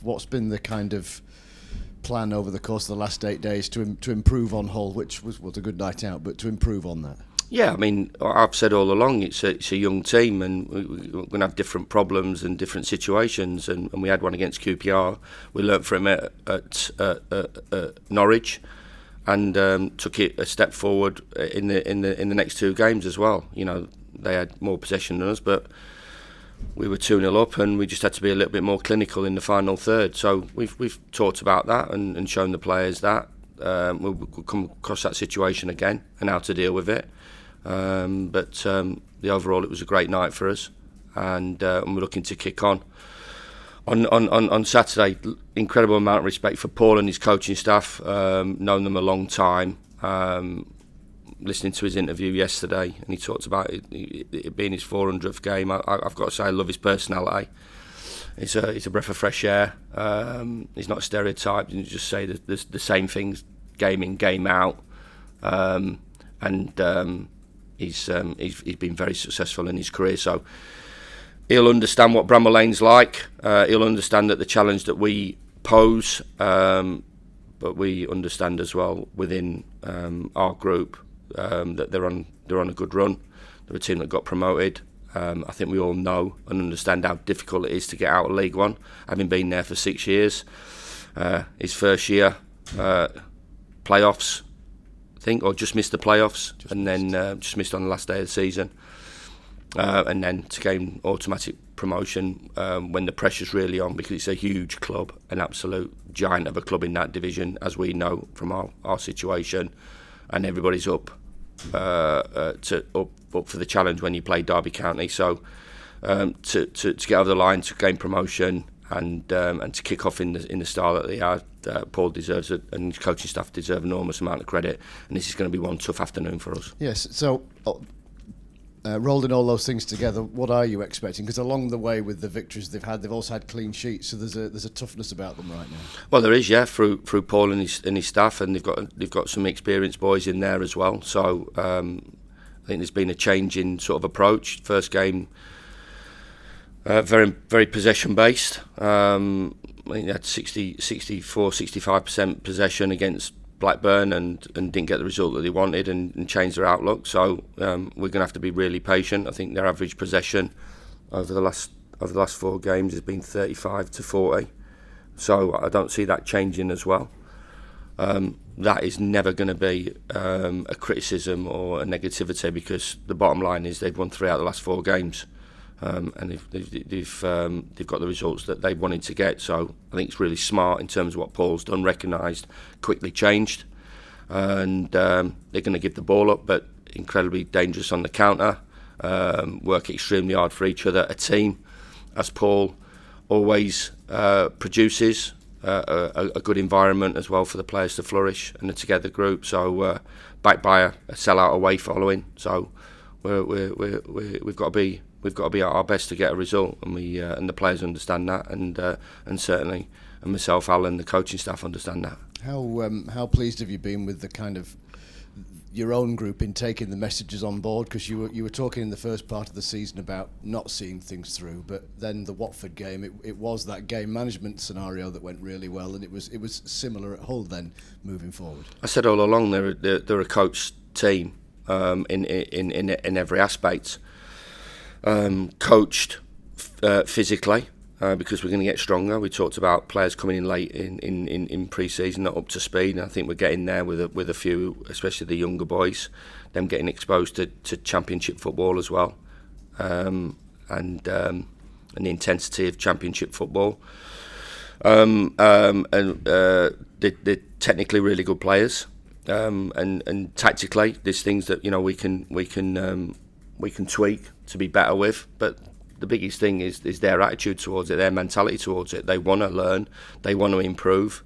What's been the kind of plan over the course of the last 8 days to improve on Hull, which was a good night out, but to improve on that? Yeah, I mean, I've said all along it's a young team, and we're going to have different problems and different situations. And we had one against QPR. We learnt from it at Norwich, and took it a step forward in the next two games as well. You know, they had more possession than us, but we were 2-0 up, and we just had to be a little bit more clinical in the final third. So we've talked about that and shown the players that we'll come across that situation again and how to deal with it. But the overall, it was a great night for us, and we're looking to kick on Saturday. Incredible amount of respect for Paul and his coaching staff. Known them a long time. Listening to his interview yesterday, and he talked about it being his 400th game. I've got to say, I love his personality. He's a breath of fresh air. He's not stereotyped, and just say the same things game in, game out. He's been very successful in his career, so he'll understand what Bramall Lane's like. He'll understand that the challenge that we pose, but we understand as well within our group that they're on a good run. They're a team that got promoted. I think we all know and understand how difficult it is to get out of League One, having been there for 6 years. His first year, playoffs, I think, or just missed the playoffs, then just missed on the last day of the season. And then to gain automatic promotion when the pressure's really on, because it's a huge club, an absolute giant of a club in that division, as we know from our situation, and everybody's up for the challenge when you play Derby County. So to get over the line, to gain promotion, and to kick off in the style that they are, Paul deserves it, and his coaching staff deserve an enormous amount of credit. And this is going to be one tough afternoon for us. Yes. So, rolling all those things together, what are you expecting? Because along the way with the victories they've also had clean sheets. So there's a toughness about them right now. Well, there is, yeah, through Paul and his staff, and they've got some experienced boys in there as well. So I think there's been a change in sort of approach. First game, very very possession based. I think they had 65% possession against Blackburn and didn't get the result that they wanted and changed their outlook. So we're going to have to be really patient. I think their average possession over the last 4 games has been 35 to 40. So I don't see that changing as well. That is never going to be a criticism or a negativity, because the bottom line is they've won 3 out of the last 4 games. And they've got the results that they wanted to get. So I think it's really smart in terms of what Paul's done, recognised, quickly changed, and they're going to give the ball up, but incredibly dangerous on the counter. Work extremely hard for each other. A team, as Paul always produces, a good environment as well for the players to flourish, and a together group. So backed by a sellout away following. So we've got to be at our best to get a result, and the players understand that, and certainly, and myself, Alan, the coaching staff understand that. How pleased have you been with the kind of your own group in taking the messages on board? Because you were talking in the first part of the season about not seeing things through, but then the Watford game, it was that game management scenario that went really well, and it was similar at Hull then moving forward. I said all along they're a coached team in every aspect. Coached physically, because we're going to get stronger. We talked about players coming in late in pre-season, not up to speed, and I think we're getting there with a few, especially the younger boys, them getting exposed to championship football as well, and the intensity of championship football. They're technically really good players, and tactically there's things that we can tweak to be better with, but the biggest thing is their attitude towards it, their mentality towards it. They want to learn, they want to improve,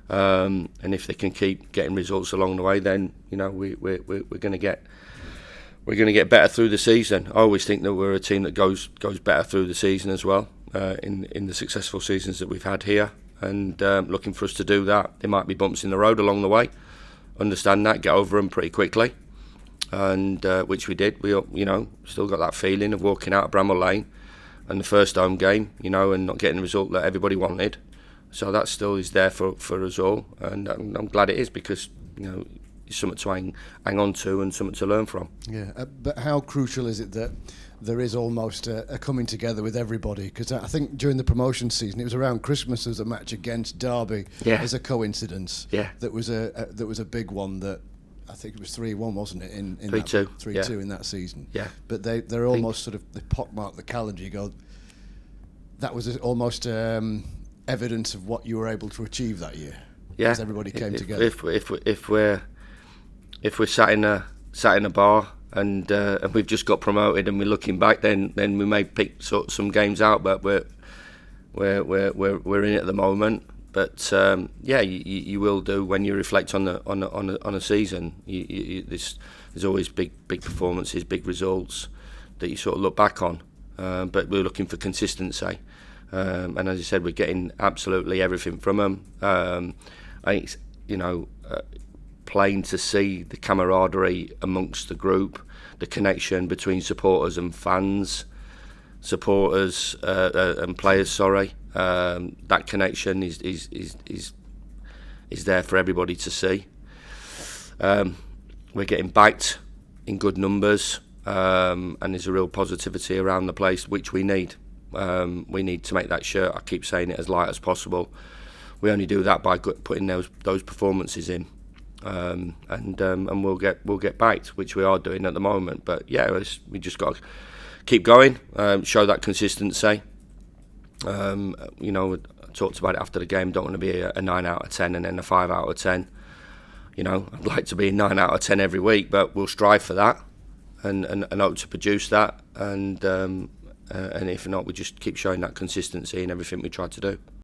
and if they can keep getting results along the way, then we're going to get better through the season. I always think that we're a team that goes better through the season as well, in the successful seasons that we've had here, and looking for us to do that. There might be bumps in the road along the way. Understand that, get over them pretty quickly. And which we did. We still got that feeling of walking out of Bramall Lane and the first home game, and not getting the result that everybody wanted. So that still is there for us all, and I'm glad it is, because it's something to hang on to and something to learn from. Yeah, but how crucial is it that there is almost a coming together with everybody? Because I think during the promotion season, it was around Christmas, there was a match against Derby as a coincidence. Yeah, that was a big one. That I think it was 3-1, wasn't it? In 3-2, 3-2 in that season. Yeah, but they're almost sort of, they pockmark the calendar. You go, that was almost evidence of what you were able to achieve that year. Yeah, as everybody came together. If we're sat in a bar and we've just got promoted and we're looking back, then we may pick some games out, but we're in it at the moment. But you will do when you reflect on a season. There's always big performances, big results that you sort of look back on. But we're looking for consistency, and as I said, we're getting absolutely everything from them. I think it's, plain to see the camaraderie amongst the group, the connection between supporters and fans, and players. Sorry, that connection is there for everybody to see. We're getting backed in good numbers, and there's a real positivity around the place, which we need. We need to make that shirt, I keep saying it, as light as possible. We only do that by putting those performances in, and we'll get backed, which we are doing at the moment. But yeah, we just got to keep going, show that consistency. I talked about it after the game. Don't want to be a 9 out of 10 and then a 5 out of 10. I'd like to be a 9 out of 10 every week, but we'll strive for that and hope to produce that. And if not, we just keep showing that consistency in everything we try to do.